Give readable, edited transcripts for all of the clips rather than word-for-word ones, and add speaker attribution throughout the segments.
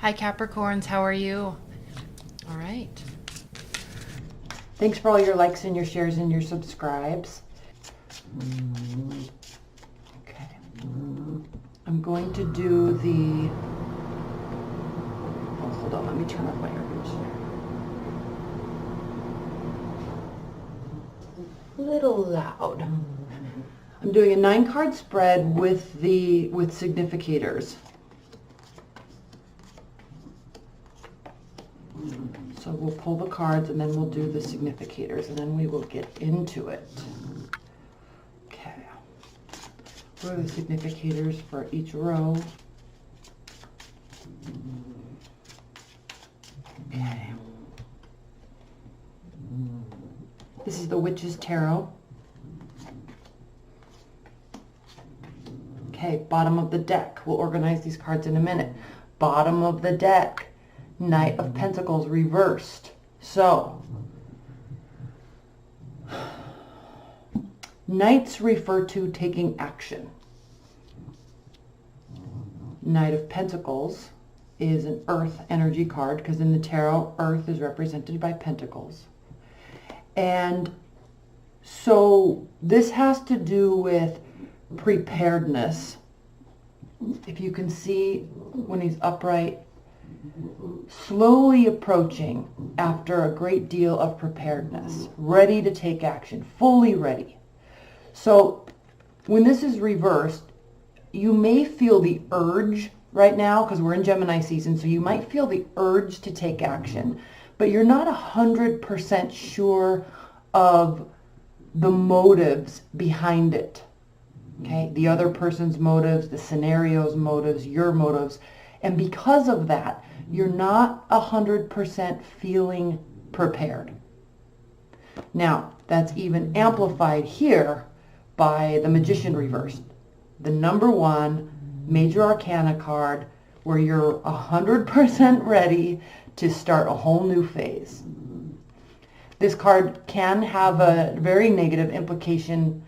Speaker 1: Hi Capricorns, how are you? All right.
Speaker 2: Thanks for all your likes and your shares and your subscribes. Okay. I'm going to do the... Oh, hold on, let me turn off my air conditioner. A little loud. I'm doing a 9-card spread with significators. So we'll pull the cards and then we'll do the significators and then we will get into it. Okay. What are the significators for each row? Okay. This is the Witch's Tarot. Okay, bottom of the deck. We'll organize these cards in a minute. Bottom of the deck. Knight of Pentacles reversed. So, Knights refer to taking action. Knight of Pentacles is an earth energy card because in the tarot, earth is represented by pentacles. And so this has to do with preparedness. If you can see when he's upright, slowly approaching after a great deal of preparedness, ready to take action, fully ready. So when this is reversed, you may feel the urge right now, because we're in Gemini season, so you might feel the urge to take action, but you're not 100% sure of the motives behind it. Okay, the other person's motives, the scenario's motives, your motives. And because of that, you're not 100% feeling prepared. Now, that's even amplified here by the Magician reversed. The number 1 major arcana card where you're 100% ready to start a whole new phase. This card can have a very negative implication,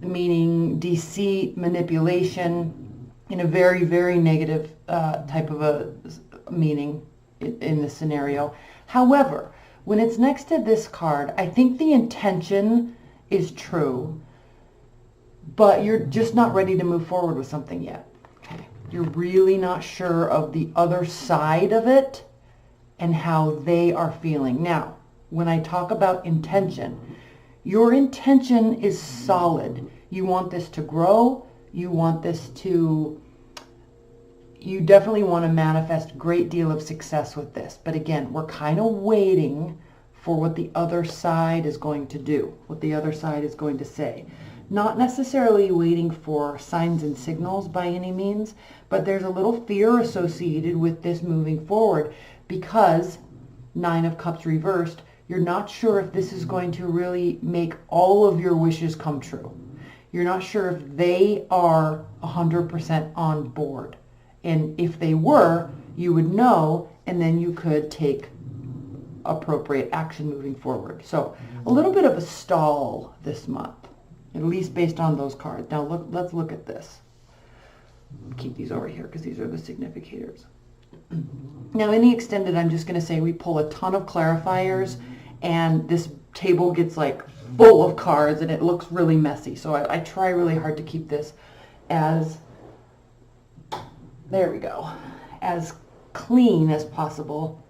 Speaker 2: meaning deceit, manipulation, in a very, very negative type of a meaning in the scenario. However, when it's next to this card, I think the intention is true, but you're just not ready to move forward with something yet. Okay? You're really not sure of the other side of it and how they are feeling. Now, when I talk about intention, your intention is solid. You want this to grow. You want this to, you definitely want to manifest a great deal of success with this. But again, we're kind of waiting for what the other side is going to do, what the other side is going to say. Not necessarily waiting for signs and signals by any means, but there's a little fear associated with this moving forward because 9 of Cups reversed, you're not sure if this is going to really make all of your wishes come true. You're not sure if they are 100% on board. And if they were, you would know, and then you could take appropriate action moving forward. So a little bit of a stall this month, at least based on those cards. Now let's look at this. Keep these over here because these are the significators. Now in the extended, I'm just going to say we pull a ton of clarifiers and this table gets like full of cards and it looks really messy. So I try really hard to keep this as, there we go, as clean as possible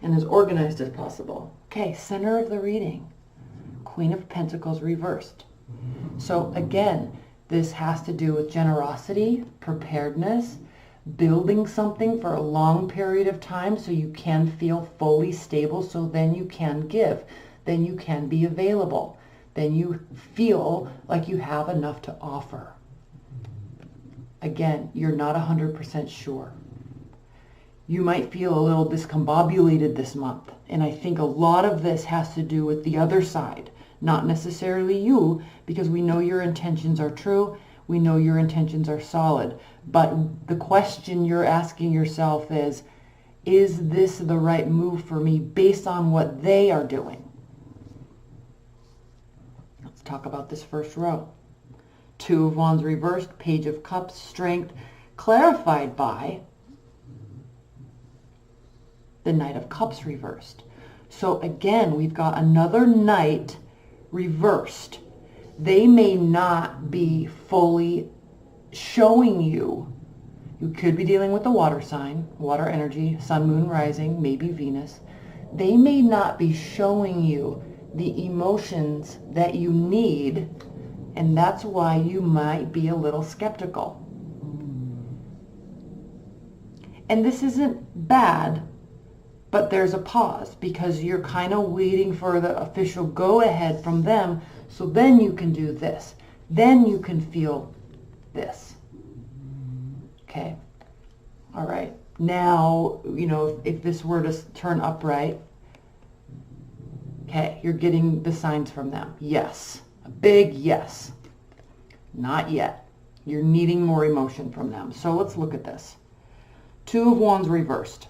Speaker 2: and as organized as possible. Okay, center of the reading, Queen of Pentacles reversed. So again, this has to do with generosity, preparedness, building something for a long period of time so you can feel fully stable, so then you can give, then you can be available, then you feel like you have enough to offer. Again, you're not 100% sure. You might feel a little discombobulated this month, and I think a lot of this has to do with the other side, not necessarily you, because we know your intentions are true, we know your intentions are solid, but the question you're asking yourself is this the right move for me based on what they are doing? Let's talk about this first row. 2 of Wands reversed, Page of Cups, strength, clarified by the Knight of Cups reversed. So again, we've got another Knight reversed. They may not be fully showing you. You could be dealing with the water sign, water energy, sun, moon, rising, maybe Venus. They may not be showing you the emotions that you need, and that's why you might be a little skeptical. And this isn't bad, but there's a pause because you're kind of waiting for the official go-ahead from them, so then you can do this. Then you can feel this. Okay. All right. Now, you know, if this were to turn upright, okay, you're getting the signs from them. Yes. A big yes. Not yet. You're needing more emotion from them. So let's look at this. Two of Wands reversed.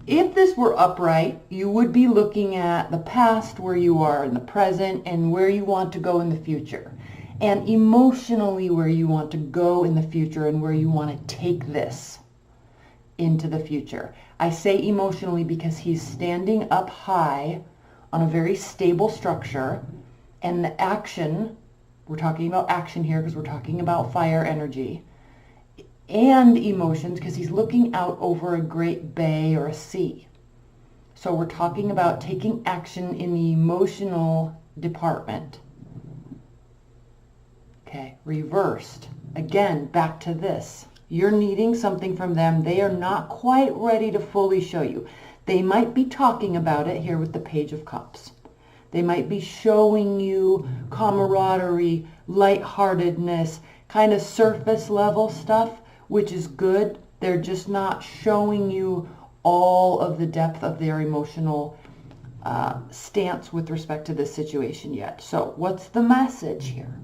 Speaker 2: If this were upright, you would be looking at the past, where you are in the present, and where you want to go in the future. And emotionally where you want to go in the future and where you want to take this into the future. I say emotionally because he's standing up high on a very stable structure, and the action, we're talking about action here because we're talking about fire energy, and emotions because he's looking out over a great bay or a sea. So we're talking about taking action in the emotional department. Okay, reversed. Again, back to this. You're needing something from them. They are not quite ready to fully show you. They might be talking about it here with the Page of Cups. They might be showing you camaraderie, lightheartedness, kind of surface level stuff, which is good. They're just not showing you all of the depth of their emotional stance with respect to this situation yet. So what's the message here?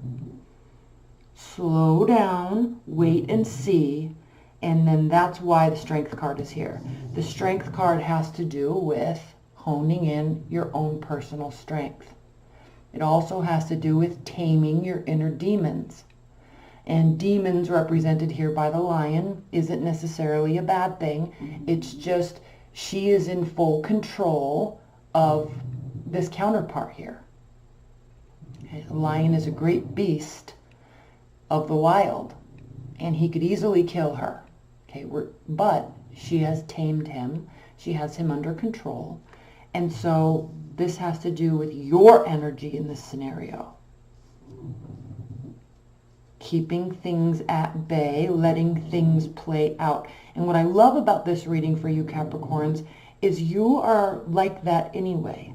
Speaker 2: Slow down, wait and see, and then that's why the Strength card is here. The Strength card has to do with honing in your own personal strength. It also has to do with taming your inner demons. And demons represented here by the lion isn't necessarily a bad thing. It's just she is in full control of this counterpart here. Okay, a lion is a great beast of the wild, and he could easily kill her. Okay, but she has tamed him. She has him under control. And so this has to do with your energy in this scenario. Keeping things at bay, letting things play out. And what I love about this reading for you Capricorns is you are like that anyway.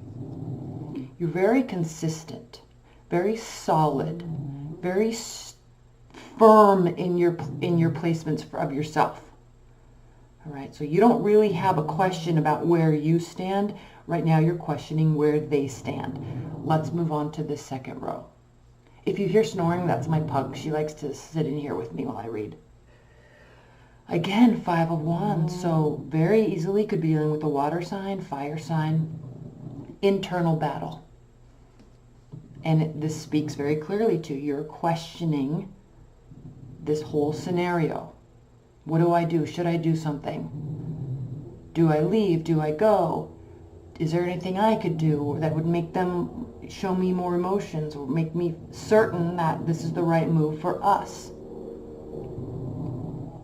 Speaker 2: You're very consistent, very solid, very firm in your placements of yourself. All right, so you don't really have a question about where you stand. Right now you're questioning where they stand. Let's move on to the second row. If you hear snoring, that's my pug. She likes to sit in here with me while I read. Again, Five of Wands, so very easily could be dealing with a water sign, fire sign, internal battle. And this speaks very clearly to you're questioning this whole scenario. What do I do? Should I do something? Do I leave? Do I go? Is there anything I could do that would make them show me more emotions or make me certain that this is the right move for us?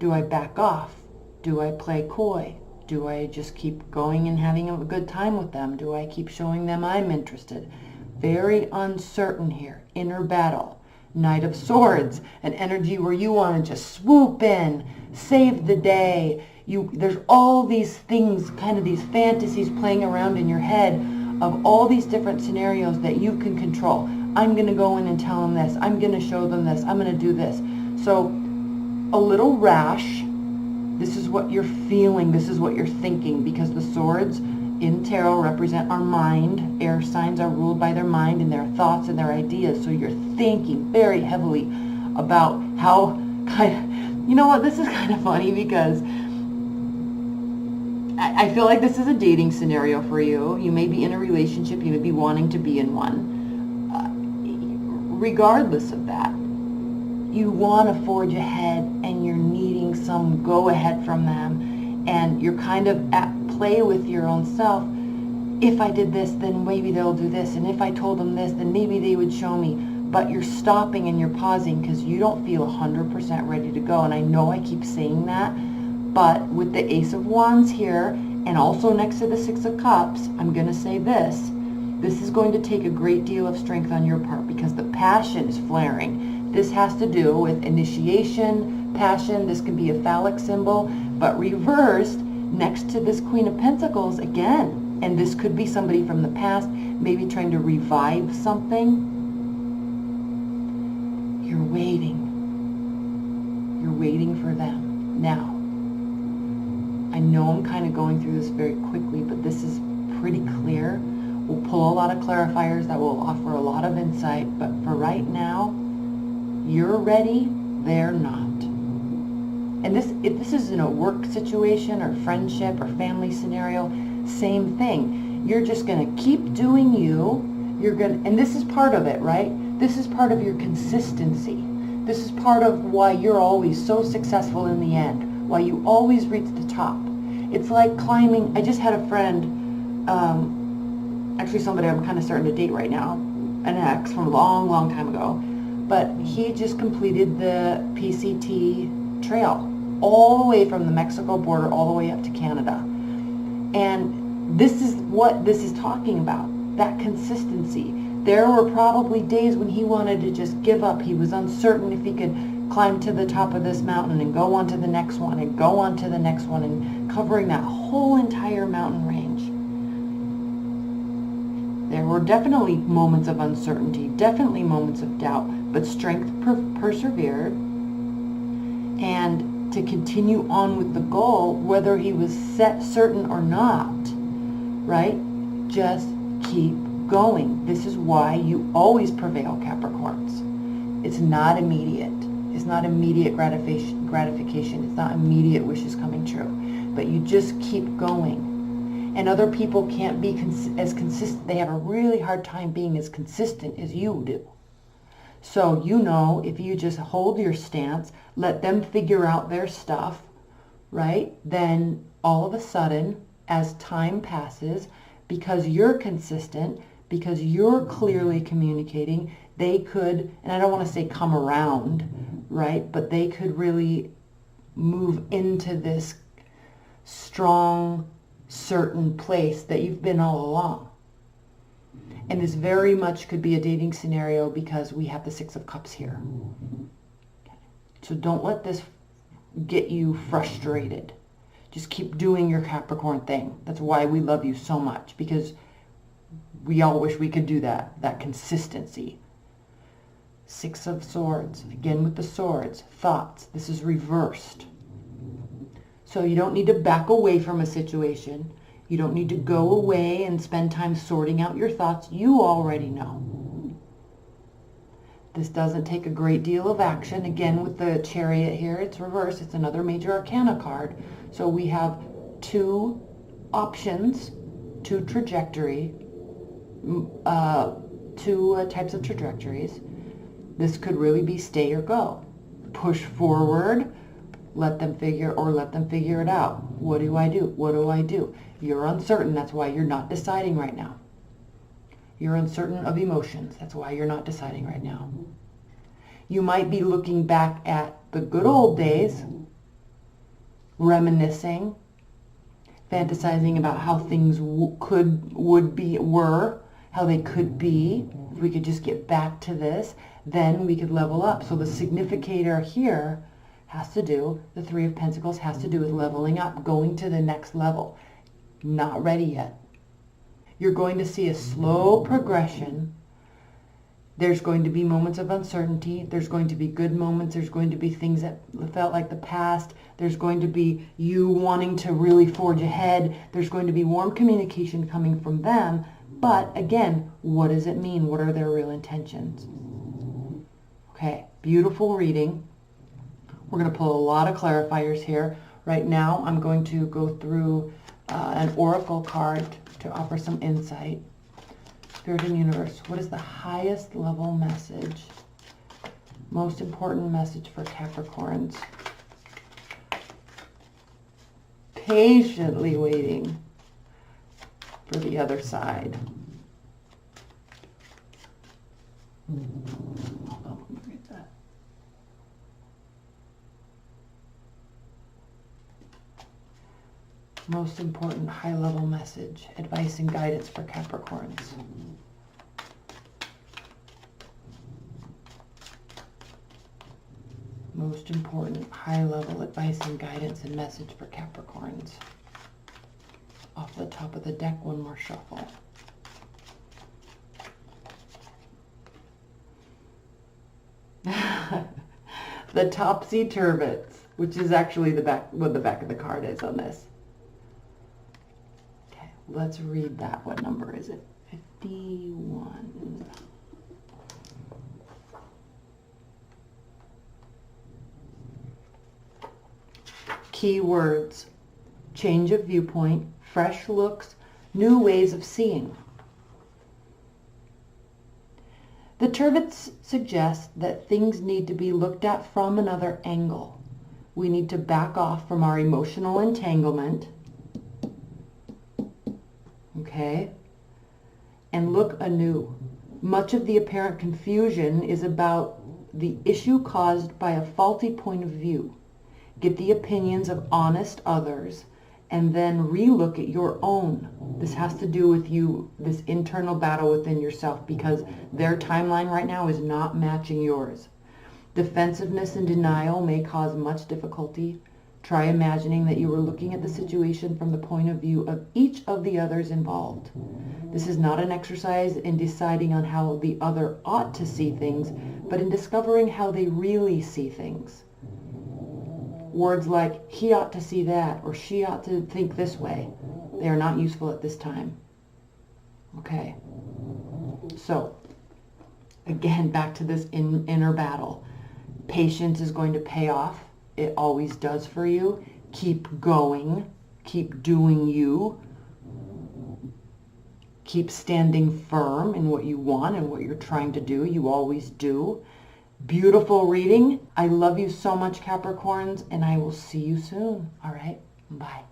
Speaker 2: Do I back off? Do I play coy? Do I just keep going and having a good time with them? Do I keep showing them I'm interested? Very uncertain here. Inner battle. Knight of Swords, an energy where you want to just swoop in, save the day. There's all these things, kind of these fantasies playing around in your head of all these different scenarios that you can control. I'm going to go in and tell them this. I'm going to show them this. I'm going to do this. So a little rash. This is what you're feeling. This is what you're thinking, because the swords in tarot represent our mind. Air signs are ruled by their mind and their thoughts and their ideas. So you're thinking very heavily about how you know what, this is kind of funny because I feel like this is a dating scenario for you. You may be in a relationship. You may be wanting to be in one. Regardless of that, you want to forge ahead and you're needing some go-ahead from them. And you're kind of play with your own self. If I did this, then maybe they'll do this. And if I told them this, then maybe they would show me. But you're stopping and you're pausing because you don't feel 100% ready to go. And I know I keep saying that, but with the Ace of Wands here, and also next to the Six of Cups, I'm going to say this. This is going to take a great deal of strength on your part because the passion is flaring. This has to do with initiation, passion. This can be a phallic symbol, but reversed next to this Queen of Pentacles again. And this could be somebody from the past, maybe trying to revive something. You're waiting. You're waiting for them. Now, I know I'm kind of going through this very quickly, but this is pretty clear. We'll pull a lot of clarifiers that will offer a lot of insight, but for right now, you're ready, they're not. And this, if this is in a work situation or friendship or family scenario, same thing. You're just going to keep doing you. You're going to, and this is part of it, right? This is part of your consistency. This is part of why you're always so successful in the end, why you always reach the top. It's like climbing. I just had a friend, actually somebody I'm kind of starting to date right now, an ex from a long, long time ago, but he just completed the PCT trail all the way from the Mexico border all the way up to Canada. And this is what this is talking about, that consistency. There were probably days when he wanted to just give up. He was uncertain if he could climb to the top of this mountain and go on to the next one and go on to the next one and covering that whole entire mountain range. There were definitely moments of uncertainty, definitely moments of doubt, but strength persevered. And to continue on with the goal, whether he was set certain or not, right? Just keep going. This is why you always prevail, Capricorns. It's not immediate. It's not immediate gratification. It's not immediate wishes coming true. But you just keep going. And other people can't be as consistent. They have a really hard time being as consistent as you do. So, you know, if you just hold your stance, let them figure out their stuff, right? Then all of a sudden, as time passes, because you're consistent, because you're clearly communicating, they could, and I don't want to say come around, right? But they could really move into this strong, certain place that you've been all along. And this very much could be a dating scenario because we have the Six of Cups here. So don't let this get you frustrated. Just keep doing your Capricorn thing. That's why we love you so much, because we all wish we could do that consistency. Six of Swords, again with the swords, thoughts. This is reversed. So you don't need to back away from a situation. You don't need to go away and spend time sorting out your thoughts. You already know. This doesn't take a great deal of action. Again, with the Chariot here, it's reversed. It's another major arcana card. So we have two options, two trajectory, two types of trajectories. This could really be stay or go. Push forward, let them figure it out. What do I do? What do I do? You're uncertain. That's why you're not deciding right now. You're uncertain of emotions. That's why you're not deciding right now. You might be looking back at the good old days, reminiscing, fantasizing about how things were, how they could be. If we could just get back to this, then we could level up. So the significator here has to do, the Three of Pentacles has to do with leveling up, going to the next level. Not ready yet. You're going to see a slow progression. There's going to be moments of uncertainty. There's going to be good moments. There's going to be things that felt like the past. There's going to be you wanting to really forge ahead. There's going to be warm communication coming from them. But again, what does it mean? What are their real intentions? Okay, beautiful reading. We're going to pull a lot of clarifiers here. Right now, I'm going to go through an oracle card to offer some insight. Spirit and Universe, what is the highest level message? Most important message for Capricorns. Patiently waiting. for the other side. Hold on, let me read that. Most important high-level message, advice and guidance for Capricorns. Most important high-level advice and guidance and message for Capricorns. Off the top of the deck, one more shuffle. The topsy-turvets, which is actually the back, what the back of the card is on this. Okay, let's read that. What number is it? 51. Key words: change of viewpoint, fresh looks, new ways of seeing. The turvets suggest that things need to be looked at from another angle. We need to back off from our emotional entanglement, okay, and look anew. Much of the apparent confusion is about the issue caused by a faulty point of view. Get the opinions of honest others and then relook at your own. This has to do with you, this internal battle within yourself, because their timeline right now is not matching yours. Defensiveness and denial may cause much difficulty. Try imagining that you are looking at the situation from the point of view of each of the others involved. This is not an exercise in deciding on how the other ought to see things, but in discovering how they really see things. Words like, he ought to see that, or she ought to think this way, they are not useful at this time. Okay. So, again, back to this inner battle. Patience is going to pay off. It always does for you. Keep going. Keep doing you. Keep standing firm in what you want and what you're trying to do. You always do. Beautiful reading. I love you so much, Capricorns, and I will see you soon. All right? Bye.